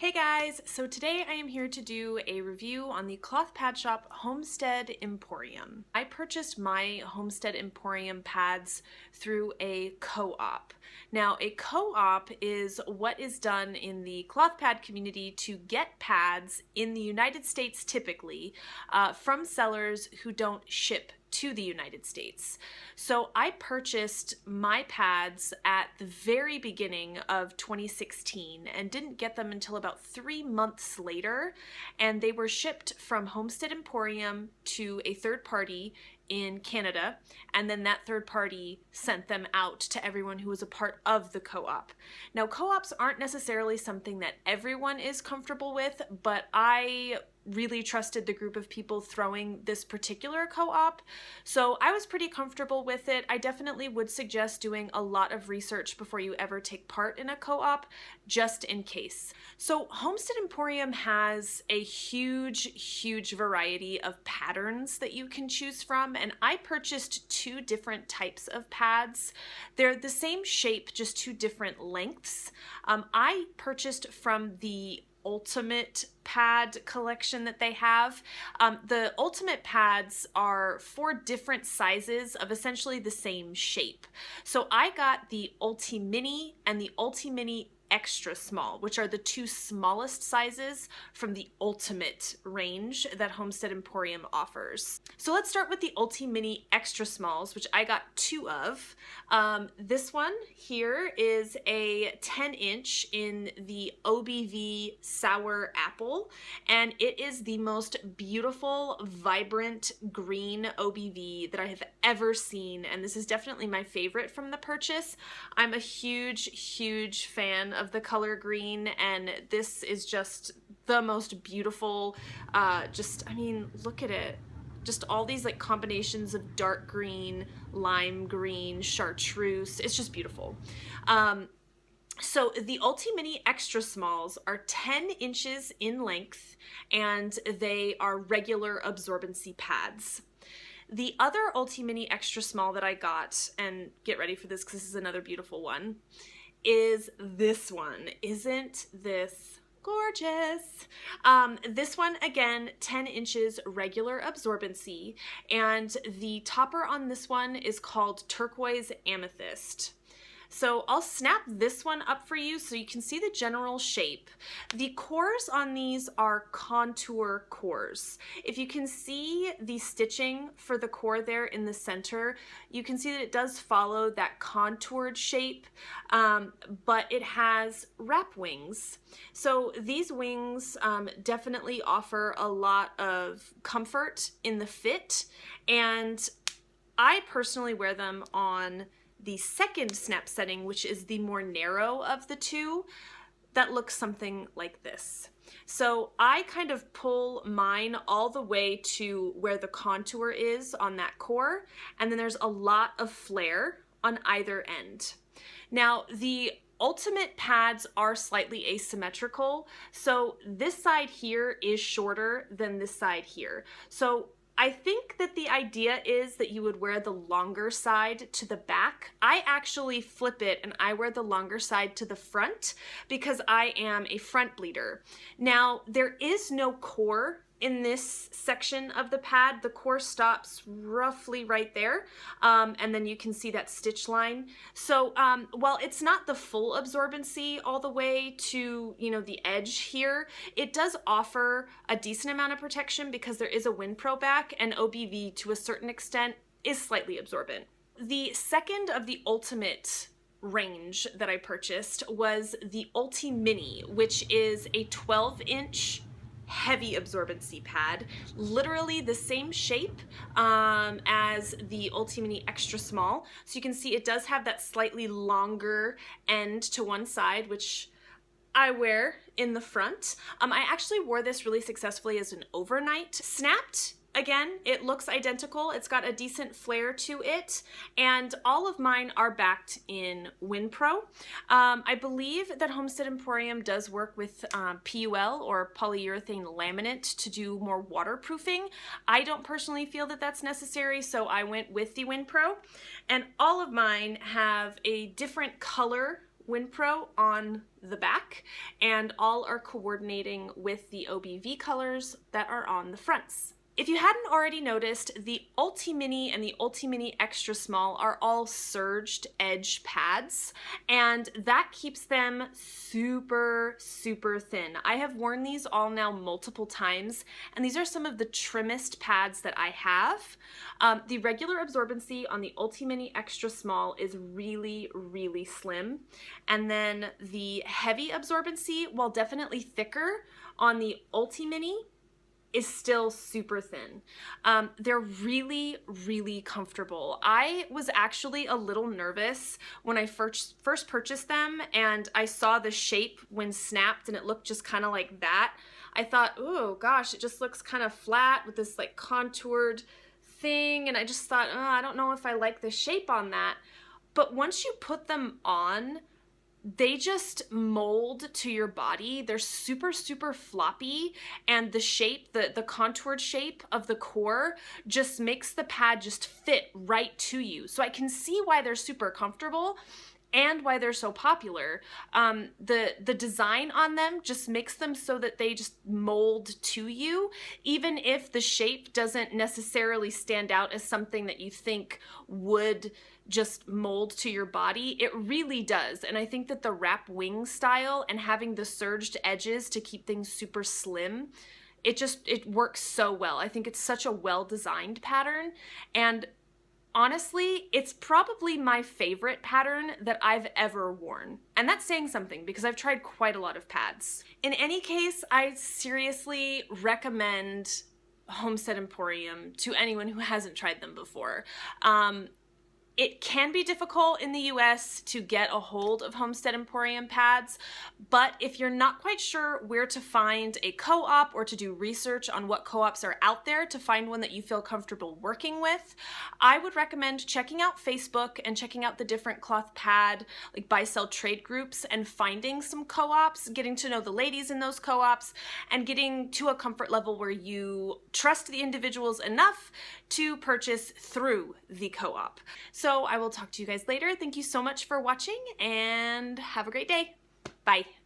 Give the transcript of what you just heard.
Hey guys, so today I am here to do a review on the cloth pad shop Homestead Emporium. I purchased my Homestead Emporium pads through a co-op. Now, a co-op is what is done in the cloth pad community to get pads in the United States typically from sellers who don't ship to the United States. So I purchased my pads at the very beginning of 2016 and didn't get them until about 3 months later, and they were shipped from Homestead Emporium to a third party in Canada, and then that third party sent them out to everyone who was a part of the co-op. Now, co-ops aren't necessarily something that everyone is comfortable with, but I really trusted the group of people throwing this particular co-op, so I was pretty comfortable with it. I definitely would suggest doing a lot of research before you ever take part in a co-op, just in case. So Homestead Emporium has a huge variety of patterns that you can choose from, and I purchased 2 different types of pads. They're the same shape, just 2 different lengths. I purchased from the Ultimate pad collection that they have. The Ultimate pads are 4 different sizes of essentially the same shape. So I got the Ulti Mini and the Ulti Mini Extra Small, which are the 2 smallest sizes from the Ultimate range that Homestead Emporium offers. So let's start with the Ulti Mini Extra Smalls, which I got 2 of. This one here is a 10-inch in the OBV Sour Apple, and it is the most beautiful, vibrant green OBV that I have ever seen, and this is definitely my favorite from the purchase. I'm a huge fan of the color green, and this is just the most beautiful. I mean, look at it. Just all these like combinations of dark green, lime green, chartreuse. It's just beautiful. So the Ulti Mini Extra Smalls are 10 inches in length, and they are regular absorbency pads. The other Ulti Mini Extra Small that I got, and get ready for this because this is another beautiful one, is this one. Isn't this gorgeous? This one, again, 10 inches regular absorbency, and the topper on this one is called Turquoise Amethyst. So I'll snap this one up for you so you can see the general shape. The cores on these are contour cores. If you can see the stitching for the core there in the center, you can see that it does follow that contoured shape, but it has wrap wings. So these wings definitely offer a lot of comfort in the fit, and I personally wear them on the second snap setting, which is the more narrow of the 2, that looks something like this. So I kind of pull mine all the way to where the contour is on that core, and then there's a lot of flare on either end. Now, the Ultimate pads are slightly asymmetrical, so this side here is shorter than this side here. So I think that the idea is that you would wear the longer side to the back. I actually flip it and I wear the longer side to the front because I am a front bleeder. Now, there is no core in this section of the pad. The core stops roughly right there, and then you can see that stitch line. So while it's not the full absorbency all the way to, the edge here, it does offer a decent amount of protection because there is a Winpro back, and OBV to a certain extent is slightly absorbent. The second of the Ultimate range that I purchased was the Ulti Mini, which is a 12-inch heavy absorbency pad, literally the same shape as the Ulti Mini Extra Small. So you can see it does have that slightly longer end to one side, which I wear in the front. I actually wore this really successfully as an overnight. Snapped, again, it looks identical. It's got a decent flare to it, and all of mine are backed in Winpro. I believe that Homestead Emporium does work with PUL or polyurethane laminate to do more waterproofing. I don't personally feel that that's necessary, so I went with the Winpro, and all of mine have a different color Winpro on the back, and all are coordinating with the OBV colors that are on the fronts. If you hadn't already noticed, the Ulti Mini and the Ulti Mini Extra Small are all surged edge pads, and that keeps them super, super thin. I have worn these all now multiple times, and these are some of the trimmest pads that I have. The regular absorbency on the Ulti Mini Extra Small is really, really slim, and then the heavy absorbency, while definitely thicker on the Ulti Mini, is still super thin. They're really, really comfortable. I was actually a little nervous when I first purchased them and I saw the shape when snapped and it looked just kind of like that. I thought, oh gosh, it just looks kind of flat with this like contoured thing, and I just thought, oh, I don't know if I like the shape on that. But once you put them on, they just mold to your body. They're super, super floppy, and the shape, the contoured shape of the core just makes the pad just fit right to you. So I can see why they're super comfortable and why they're so popular. The design on them just makes them so that they just mold to you, even if the shape doesn't necessarily stand out as something that you think would just mold to your body. It really does. And I think that the wrap wing style and having the surged edges to keep things super slim, it works so well. I think it's such a well-designed pattern, and honestly, it's probably my favorite pattern that I've ever worn. And that's saying something because I've tried quite a lot of pads. In any case, I seriously recommend Homestead Emporium to anyone who hasn't tried them before. It can be difficult in the US to get a hold of Homestead Emporium pads, but if you're not quite sure where to find a co-op or to do research on what co-ops are out there to find one that you feel comfortable working with, I would recommend checking out Facebook and checking out the different cloth pad, like buy-sell trade groups, and finding some co-ops, getting to know the ladies in those co-ops, and getting to a comfort level where you trust the individuals enough to purchase through the co-op. So I will talk to you guys later. Thank you so much for watching and have a great day. Bye.